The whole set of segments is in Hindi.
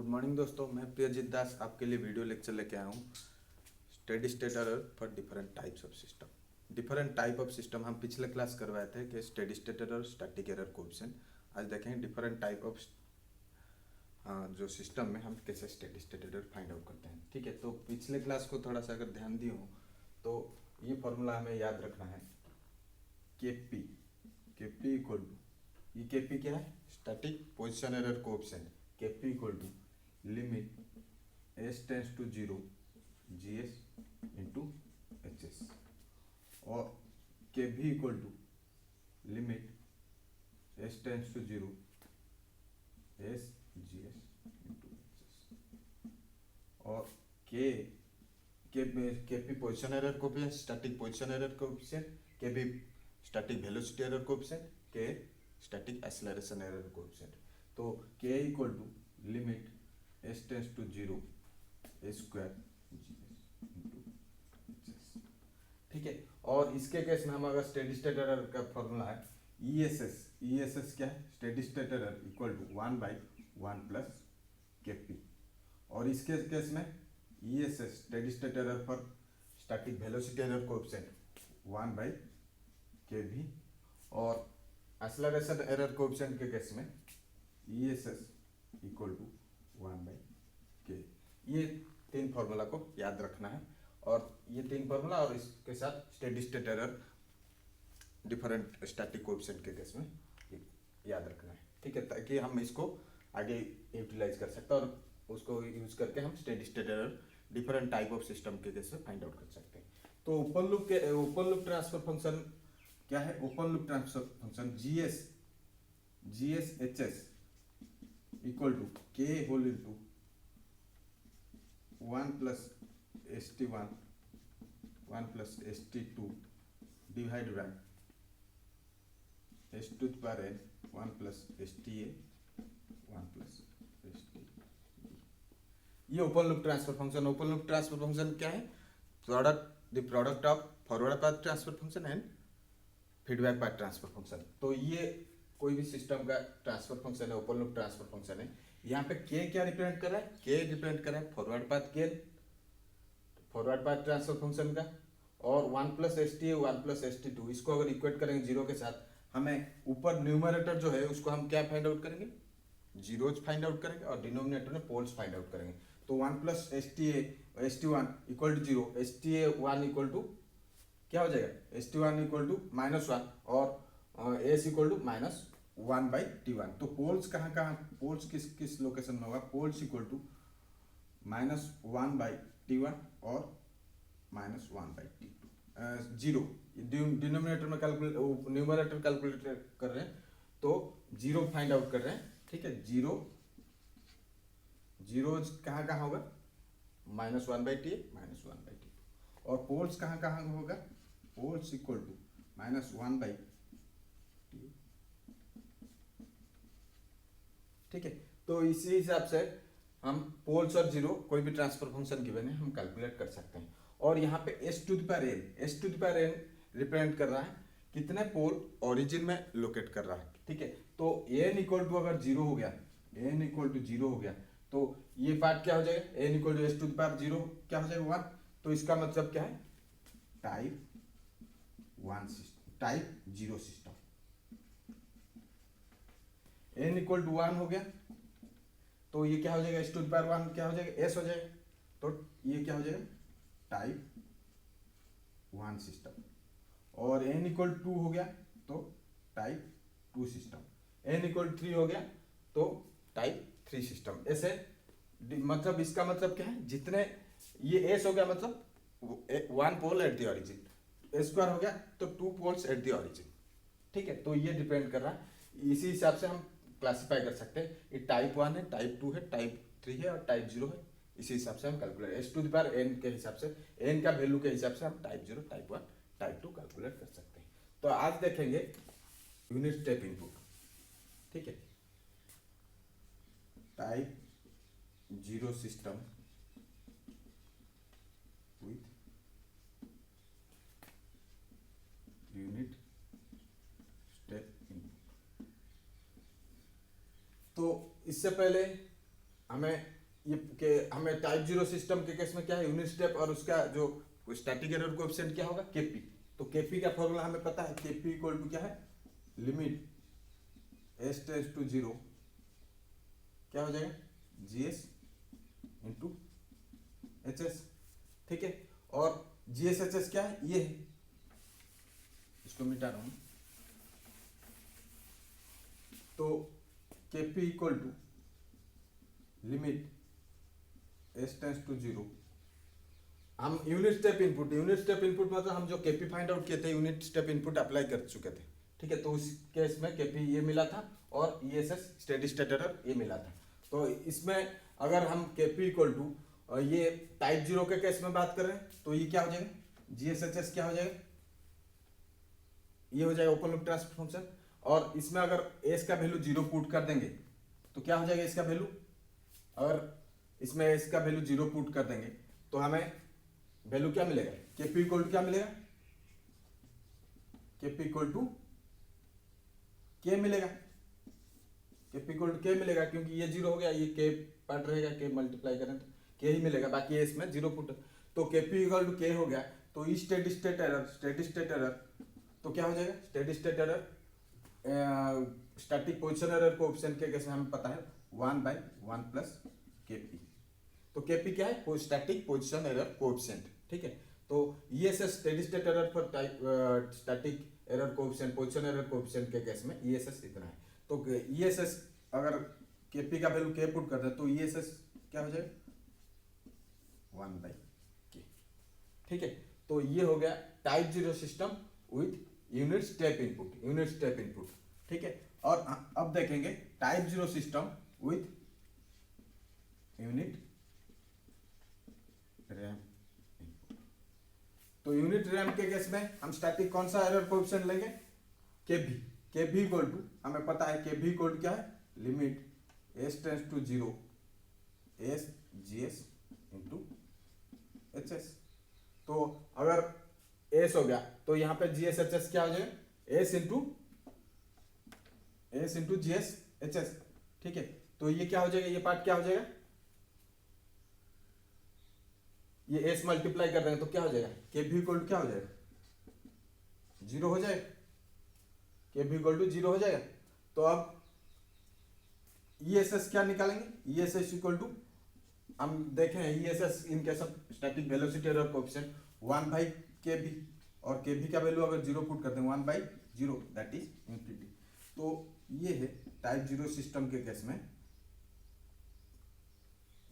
गुड मॉर्निंग दोस्तों, मैं प्रियजीत दास आपके लिए वीडियो लेक्चर लेके आया हूँ। Steady state error for different types of system. Different type of system हम पिछले क्लास करवाए थे कि steady state error, static error, coefficient. आज देखेंगे डिफरेंट टाइप ऑफ जो सिस्टम में हम कैसे steady state error find out करते हैं। ठीक है, तो पिछले क्लास को थोड़ा सा अगर ध्यान दिए हो तो ये फॉर्मूला हमें याद रखना है। के पी इक्वल टू, ये के पी क्या है? Static position error coefficient. K P equal to limit S tends to zero G S into H S, और K V equal to limit S tends to zero S G S into H S, और K P position error coefficient, static position error coefficient, K V static velocity error coefficient, K static acceleration error coefficient. तो K equal to limit S tends to zero A square G S into H S. ठीक है, और इसके केस में हम अगर स्टेडी स्टेट एरर का फॉर्मूला है ई एस एस क्या है? Steady state error equal to 1/1 plus K P. और इसके केस में E S S steady state error for static velocity error coefficient 1/के भी, और एक्सेलरेशन एरर कोएफिशिएंट के केस में E S S equal to 1/के। ये तीन फॉर्मूला को याद रखना है, और ये तीन फॉर्मूला और इसके साथ steady state error different static coefficient के केस में याद रखना है। ठीक है, ताकि हम इसको आगे यूटिलाइज कर सकते हैं और उसको यूज करके हम steady state error different type of system के केस में फाइंड आउट कर सकते हैं। तो ओपन लूप ट्रांसफर फंक्शन क्या है? Open loop transfer function G S H S equal to K whole into 1 plus S T one 1 plus S T two divide by S to the power N 1 plus S T A 1 plus S T. ये open loop transfer function. Open loop transfer function क्या है? The product of forward path transfer function and feedback path transfer function. तो ये कोई भी सिस्टम का ट्रांसफर फंक्शन है, ओपन लूप ट्रांसफर फंक्शन है। यहाँ पे के क्या रिप्रेजेंट कर रहा है? के रिप्रेजेंट कर रहा है forward path gain, forward path transfer function का, और 1 plus S t 1 plus S T two, इसको अगर इक्वेट करेंगे जीरो के साथ, हमें ऊपर न्यूमरेटर जो है उसको हम क्या फाइंड आउट करेंगे? जीरोज फाइंड आउट करेंगे, और डिनोमिनेटर में पोल्स फाइंड आउट करेंगे। तो 1 plus S T one equal to zero, s T a one equal to क्या हो जाएगा? S T one equal to -1, और एस इक्वल टू -1/T1। तो पोल्स कहाँ पोल्स किस लोकेशन में होगा? पोल्स इक्वल टू -1/T1 और -1/T2। जीरो डिनोमिनेटर में कैलकुलेट, न्यूमरेटर कैलकुलेट कर रहे हैं तो जीरो फाइंड आउट कर रहे हैं। ठीक है, जीरो कहाँ होगा? -1/T -1/T2। और पोल्स कहाँ होगा? Poles equal to -1/T। ठीक है, तो इसी हिसाब से हम पोल्स और जीरो कोई भी ट्रांसफर फंक्शन गिवन है हम कैलकुलेट कर सकते हैं। और यहाँ पे s to the power n represent कर रहा है कितने पोल ओरिजिन में लोकेट कर रहा है। ठीक है, तो एन इक्वल टू अगर जीरो हो गया, तो ये पार्ट क्या हो जाएगा? N equal to s to the power zero क्या हो जाएगा? 1। तो इसका मतलब क्या है? Type 1 system, type 0 system. N equal to 1 हो गया तो ये क्या हो जाएगा? एस टू द पावर 1 क्या हो जाएगा? एस हो जाएगा। तो ये क्या हो जाएगा? Type 1 system. और एन इक्वल 2 हो गया तो टाइप 2 सिस्टम। एन इक्वल 3 हो गया तो टाइप 3 सिस्टम। ऐसे मतलब इसका मतलब क्या है? जितने ये एस हो गया मतलब 1 pole at the origin, s square हो गया तो 2 पोल्स एट द ओरिजिन। ठीक है, तो ये डिपेंड कर रहा है। इसी हिसाब से हम क्लासिफाई कर सकते हैं। ये टाइप 1 है, टाइप 2 है, टाइप 3 है और टाइप 0 है। इसी हिसाब से हम calculate s to the power n के हिसाब से, एन का वैल्यू के हिसाब से हम टाइप 0, टाइप 1, टाइप 2 कैलकुलेट कर सकते हैं। तो आज देखेंगे यूनिट स्टेप इनपुट। ठीक है, type 0 system with unit step input. तो इससे पहले हमें ये के हमें टाइप जीरो सिस्टम के केस में क्या है, यूनिट स्टेप और उसका जो स्टैटिक एरर कोएफिशिएंट क्या होगा, केपी। तो केपी का फॉर्मूला हमें पता है, केपी इक्वल टू क्या है, limit s tends to zero क्या हो जाएगा, जीएस इंटू एच एस। ठीक है, और जीएस एच एस क्या है, ये है, इसको मिटा रहा हूं। तो KP equal to limit s tends to zero, हम यूनिट स्टेप इनपुट मतलब हम जो केपी फाइंड आउट किए थे यूनिट स्टेप इनपुट अप्लाई कर चुके थे। ठीक है, तो उस केस में केपी ये मिला था और ईएसएस स्टेडी स्टेट एरर ये मिला था। तो इसमें अगर हम केपी इक्वल टू ये टाइप जीरो के केस में बात कर रहे हैं तो ये क्या हो जाएगा, जीएसएचएस क्या हो जाएगा, ये हो जाएगा ओपन लूप ट्रांसफर फंक्शन। और इसमें अगर एस का वैल्यू जीरो पुट कर देंगे तो क्या हो जाएगा इसका वैल्यू, अगर इसमें एस का वैल्यू जीरो पुट कर देंगे तो हमें वैल्यू क्या मिलेगा, केपी इक्वल टू क्या मिलेगा, केपी इक्वल टू के मिलेगा, केपी इक्वल टू के मिलेगा, क्योंकि ये जीरो हो गया, ये के पार्ट रहेगा, के मल्टीप्लाई करें तो के ही मिलेगा, बाकी ये इसमें जीरो पुट। तो केपी इक्वल टू के हो गया, तो स्टेडी स्टेट एरर तो क्या हो जाएगा, steady state error static position error coefficient के कैसे हमें पता है 1/1 प्लस केपी। तो केपी क्या है, स्टैटिक पोजीशन एरर कोएफिशिएंट। ठीक है, तो ESS steady state error for type static error coefficient position error coefficient के केस में ईएसएस इतना है। तो ईएसएस अगर केपी का वैल्यू के पुट कर दे तो ईएसएस क्या हो जाएगा, 1/k। ठीक है, तो ये हो गया type zero system with unit step input. ठीक है, और अब देखेंगे type zero system with unit RAM input. तो यूनिट रैम के केस में हम स्टैटिक कौन सा एरर कोएफिशिएंट लेंगे, केबी इक्वल टू हमें पता है, केबी इक्वल टू क्या है, limit s tends to zero s GS into H s. तो अगर एस हो गया तो यहाँ पे जीएस एच एस क्या हो जाएगा, S into GS H S. ठीक है, तो ये क्या हो जाएगा, ये पार्ट क्या हो जाएगा, ये एस मल्टीप्लाई कर देंगे तो क्या हो जाएगा, के भी इक्वल टू क्या हो जाएगा, जीरो हो जाएगा, के भी इक्वल टू जीरो हो जाएगा। तो अब ईएसएस क्या निकालेंगे, ईएसएस इक्वल टू हम देखें ESS in case of static velocity error coefficient 1/kb, और kb का वैल्यू अगर जीरो पुट करते हैं 1/0 दैट इज इंफिनिटी। तो ये है टाइप जीरो सिस्टम के केस में,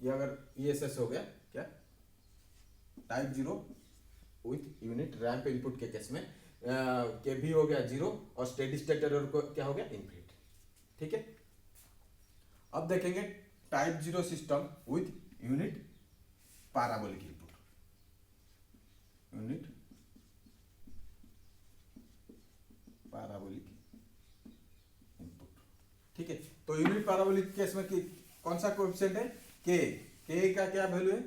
ये अगर ईएसएस हो गया क्या, type zero with unit ramp input के केस में kb हो गया जीरो और स्टेडी स्टेट एरर को क्या हो गया, इनफिनिटी। ठीक है, अब देखेंगे type zero system with unit parabolic input, unit parabolic input. ठीक है, तो यूनिट पैराबोलिक केस में कौन सा कोएफिशिएंट है, के का क्या वैल्यू है,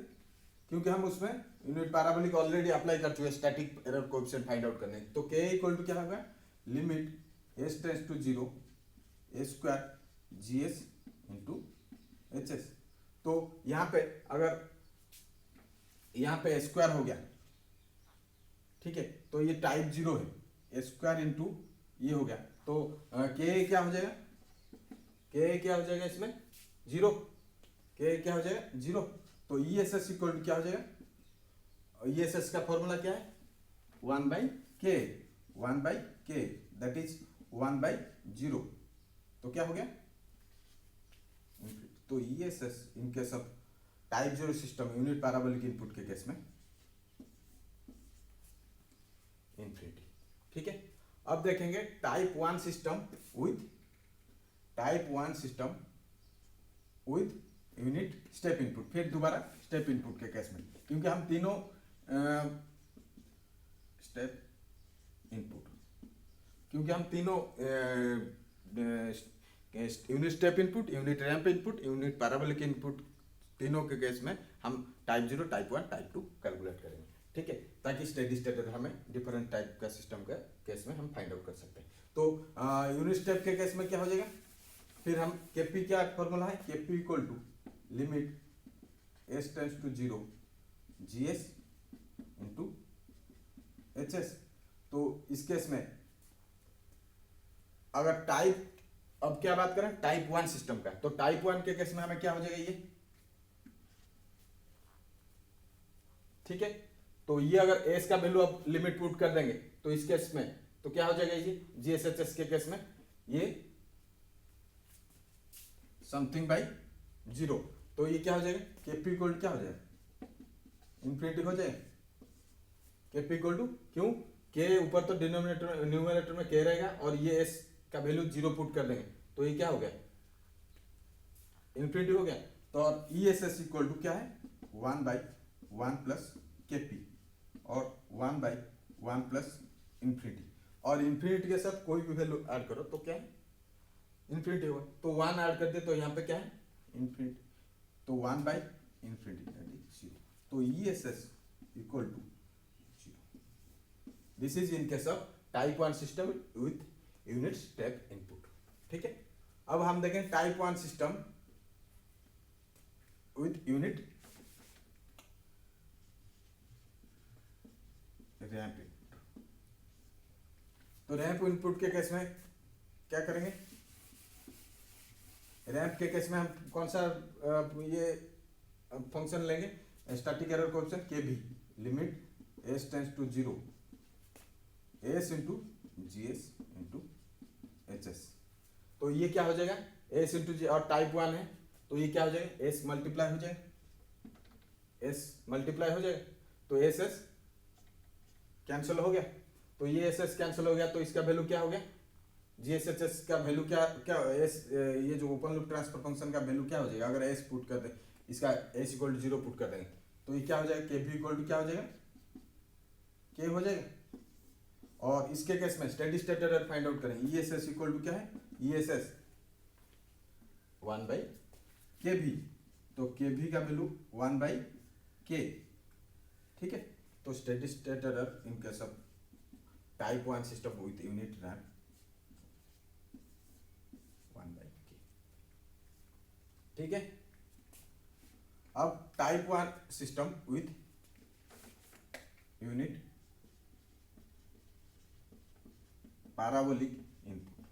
क्योंकि हम उसमें यूनिट पैराबोलिक ऑलरेडी अप्लाई कर चुके हैं static error coefficient find out करने। तो के इक्वल टू क्या होगा, limit s tends to zero A square GS into H s. तो यहाँ पे अगर यहाँ पे स्क्वायर हो गया, ठीक है, तो ये टाइप जीरो है, स्क्वायर इंटू ये हो गया, तो के क्या हो जाएगा, के क्या हो जाएगा इसमें जीरो, के क्या हो जाएगा जीरो। तो ईएसएस इक्वल टू क्या हो जाएगा, ईएसएस का फॉर्मूला क्या है, 1/k दैट इज 1/0। तो क्या हो गया, तो ESS in case of type zero system unit parabolic input के केस में इनफिनिटी। ठीक है, अब देखेंगे type one system with unit step input. फिर दोबारा स्टेप इनपुट के केस में, क्योंकि हम तीनों स्टेप इनपुट, क्योंकि हम तीनों unit step input, unit ramp input, unit parabolic input, तीनों के केस में हम type zero, type one, type two calculate करेंगे। ठीक है, ताकि स्टेडी स्टेट हमें डिफरेंट टाइप का सिस्टम का केस में हम फाइंड आउट कर सकते हैं। तो यूनिट स्टेप के केस में क्या हो जाएगा, फिर हम केपी क्या फॉर्मूला है, KP equal to limit S tends to 0 GS into HS। तो इस केस में अगर टाइप, अब क्या बात करें टाइप 1 सिस्टम का, तो टाइप 1 के केस में हमें क्या हो जाएगा ये, ठीक है। तो ये अगर एस का वैल्यू अब लिमिट पुट कर देंगे तो इस केस में तो क्या हो जाएगा ये GSHS के केस में ये समथिंग बाई 0। तो ये क्या हो जाएगा KP इक्वल क्या हो जाएगा इन्फिनिटी हो जाएगा। KP इक्वल टू क्यों, के ऊपर तो डिनोमिनेटर न्यूमरेटर में के रहेगा और ये एस का वैल्यू 0 पुट कर देंगे तो ये क्या हो गया इन्फिनिटी हो गया। तो और ESS इक्वल टू क्या है 1/1 प्लस KP और 1/1 प्लस इन्फिनिटी, और इन्फिनिटी के साथ कोई भी वैल्यू ऐड करो तो क्या है इन्फिनिटी होगा। तो 1 ऐड कर दे तो यहाँ पे क्या है इन्फिनिटी, तो 1/इन्फिनिटी दैट इज 0। तो ESS equal to 0। This is in case of type 1 system with unit step input, ठीक है। अब हम देखें type 1 system with unit ramp input. तो रैंप इनपुट के केस में क्या करेंगे, रैंप के केस में हम कौन सा ये फंक्शन लेंगे static error coefficient KB limit S tends to 0 s into GS into HS। तो ये क्या हो जाएगा एस इंटू जी, और टाइप 1 है तो ये क्या हो जाएगा एस मल्टीप्लाई हो जाएगा, एस मल्टीप्लाई हो जाएगा तो SS कैंसिल हो गया। तो ये SS कैंसिल हो गया तो इसका वैल्यू क्या हो गया GSHS का वैल्यू क्या क्या एस, ये जो ओपन लूप ट्रांसफर फंक्शन का वैल्यू क्या हो जाएगा अगर एस पुट कर दे, इसका एस इक्वल टू 0 पुट कर देंगे तो ये क्या हो जाएगा KB इक्वल टू क्या हो जाएगा K हो जाएगा। और इसके केस में steady state error find out करेंगे ESS इक्वल टू क्या है ESS 1/KB, तो KB का वैल्यू 1/K, ठीक है। तो steady state error in case of type 1 system with unit ramp 1/K, ठीक है। अब type 1 system with unit parabolic input,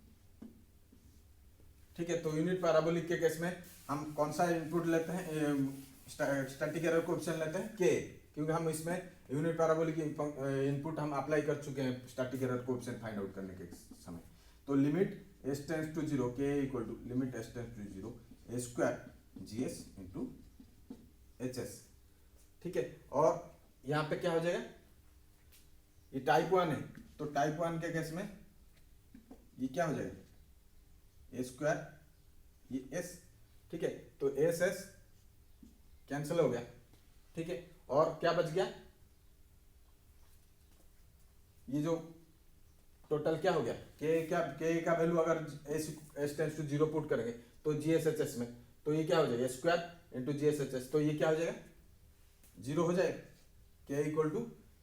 ठीक है। तो यूनिट पैराबोलिक के केस में हम कौन सा इनपुट लेते हैं स्टैटिक एरर कोएफिशिएंट लेते हैं K, क्योंकि हम इसमें यूनिट पैराबोलिक इनपुट हम अप्लाई कर चुके हैं static error coefficient find out करने के समय। तो limit s tends to 0 K equal to limit s tends to 0 a square GS into HS, ठीक है। और यहाँ पे क्या हो जाएगा ये टाइप 1 है तो टाइप 1 के केस में ये क्या हो जाएगा a स्क्वायर ये s, ठीक है। तो SS कैंसिल हो गया, ठीक है। और क्या बच गया ये जो टोटल क्या हो गया K का वैल्यू अगर s टेंस टू 0 पुट करेंगे तो GSHS में तो ये क्या हो जाएगा स्क्वायर इंटू GSHS, तो ये क्या हो जाएगा 0 हो जाएगा K इक्वल टू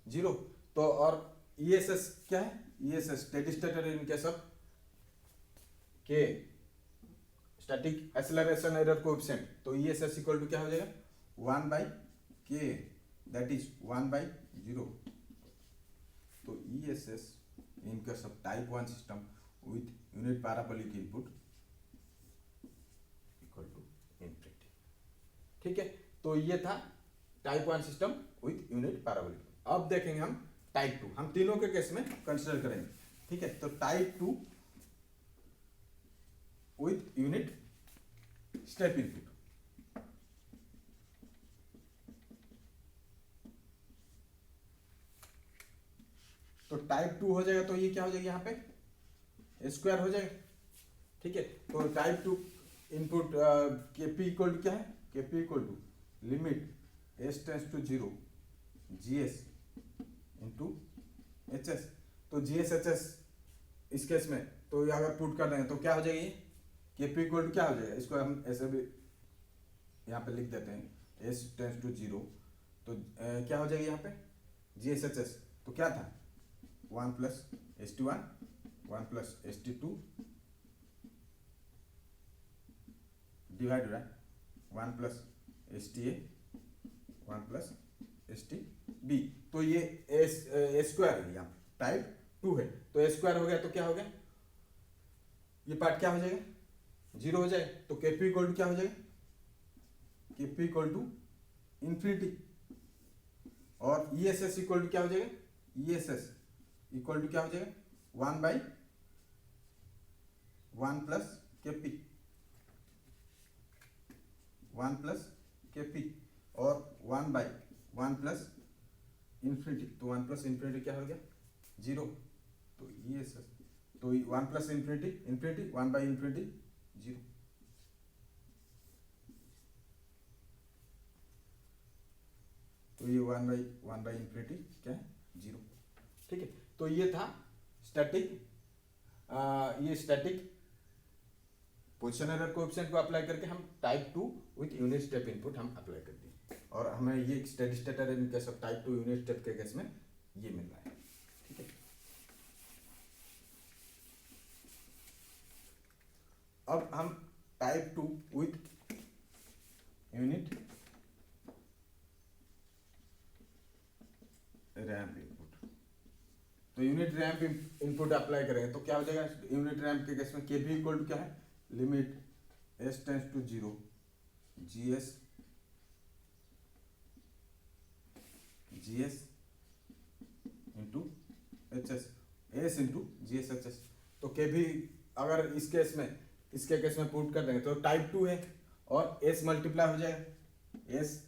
0। तो और ESS क्या है ESS steady state error in case of K static acceleration error coefficient, तो ESS इक्वल टू क्या हो जाएगा 1/K दैट इज 1/0। तो ESS in case of type 1 system with unit parabolic input equal to infinity, ठीक है। तो ये था type 1 system with unit parabolic. अब देखेंगे हम टाइप 2, हम तीनों के केस में कंसीडर करेंगे, ठीक है। तो type 2 with unit step input, तो टाइप 2 हो जाएगा तो ये क्या हो जाएगा यहाँ पे स्क्वायर हो जाएगा, ठीक है। तो type 2 input KP equal to क्या है KP equal to limit s tends to 0 GS into HS। तो GSHS इस केस में तो ये अगर पुट कर देंगे तो क्या हो जाएगी KP इक्वल टू क्या हो जाएगा, इसको हम ऐसे भी यहाँ पे लिख देते हैं s टेंस टू 0, तो क्या हो जाएगी यहाँ पे GSHS, तो क्या था 1 plus ST1 1 plus ST2 divide one plus S T a one plus S t b. तो ये ए स्क्वायर है, यहाँ टाइप 2 है, तो ए स्क्वायर हो गया तो क्या हो गया, ये पार्ट क्या हो जाएगा, 0 हो जाए। तो के पी इक्वल टू क्या हो जाएगा, के पी इक्वल टू इंफिनिटी, और E S S equal to क्या हो जाएगा, E S S equal to क्या हो जाएगा, 1/1 plus K P, 1 plus K P, और 1/1 प्लस इंफिनिटी, तो 1 प्लस इंफिनिटी क्या हो गया, 0। तो ई एस एस, तो 1 प्लस इंफिनिटी इंफिनिटी, 1/इंफिनिटी 0। तो ये 1/इंफिनिटी क्या है, 0। ठीक है, तो ये था स्टैटिक, ये स्टैटिक पोजीशन एरर कोएफिशिएंट को अप्लाई करके हम type 2 with unit step input हम अप्लाई कर दिए, और हमें ये steady state error in case of type 2 unit step के केस में ये मिल रहा है। ठीक है, अब हम type 2 with unit ramp input, तो यूनिट रैंप इनपुट अप्लाई करेंगे तो क्या हो जाएगा, यूनिट रैंप के केस में के भी इक्वल टू क्या है, limit S tends to 0 G S into H s, s into G S H s. तो के भी अगर इसके केस में पुट कर देंगे तो टाइप 2 है, और एस मल्टीप्लाई हो जाएगा, एस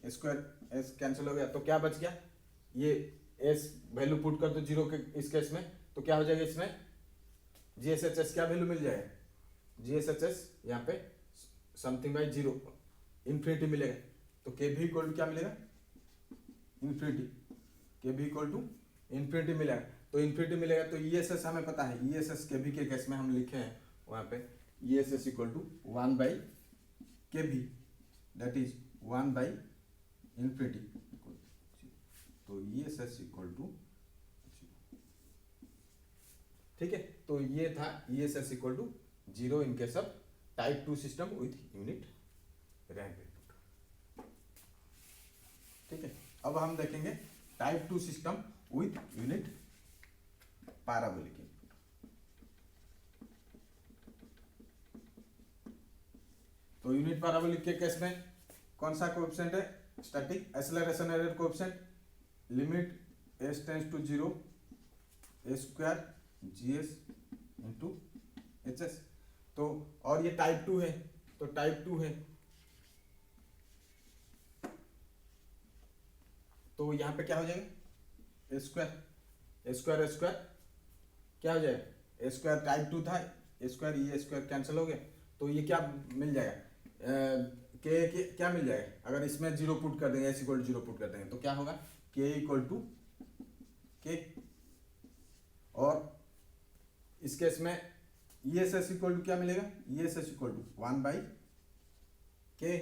स्क्वायर एस कैंसिल हो गया, तो क्या बच गया, ये एस वैल्यू पुट कर दो 0 के इस केस में, तो क्या हो जाएगा, इसमें जी एस एच एस क्या वैल्यू मिल जाएगा, जी एस एच एस यहाँ पे समथिंग बाई 0 इंफिनिटी मिलेगा। तो के भी इक्वल टू क्या मिलेगा, इंफिनिटी, के भी इक्वल टू इंफिनिटी मिलेगा। तो इंफिनिटी मिलेगा तो ई एस एस हमें पता है, ई एस एस के भी के केस में हम लिखे हैं वहाँ पे E S S equal to 1/के भी, दैट इज 1/इंफिनिटी। तो E S S equal to 0। ठीक है, तो ये था E S S equal to 0 in case of type 2 system with unit ramp input. ठीक है, अब हम देखेंगे type 2 system with unit parabolic input. तो यूनिट पैराबोलिक के केस में कौन सा कोएफिशिएंट है, static acceleration error coefficient, limit S tends to 0 a square G S into H s. तो और ये टाइप 2 है, तो टाइप 2 है तो यहाँ पे क्या हो जाएगा, ए स्क्वायर क्या हो जाएगा, ए स्क्वायर टाइप 2 था, ए स्क्वायर ये स्क्वायर कैंसिल हो गया, तो ये क्या मिल जाएगा, के क्या मिल जाएगा, अगर इसमें 0 पुट कर देंगे, एस इक्वल टू 0 पुट कर देंगे तो क्या होगा, के इक्वल टू के, और इस केस में E S S equal to क्या मिलेगा, E S S equal to 1/के,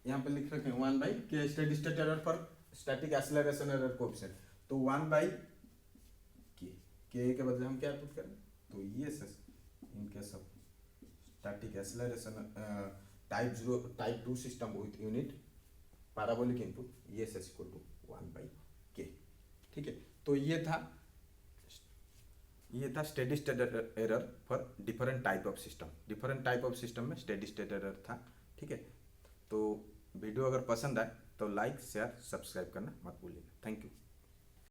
यहाँ पे लिख रखे हैं 1/के स्टेडी स्टेट एरर पर स्टैटिक एक्सेलरेशन एरर कोएफिशिएंट, तो 1/के, के बदले हम क्या पुट करें, तो E S S in case of static acceleration type 2 system with unit parabolic input, E S S equal to 1/के। ठीक है, तो ये था steady state error for different type of system. Different type of system में स्टेडी स्टेट एरर था। ठीक है, तो वीडियो अगर पसंद आए तो लाइक शेयर सब्सक्राइब करना मत भूलिएगा। Thank you.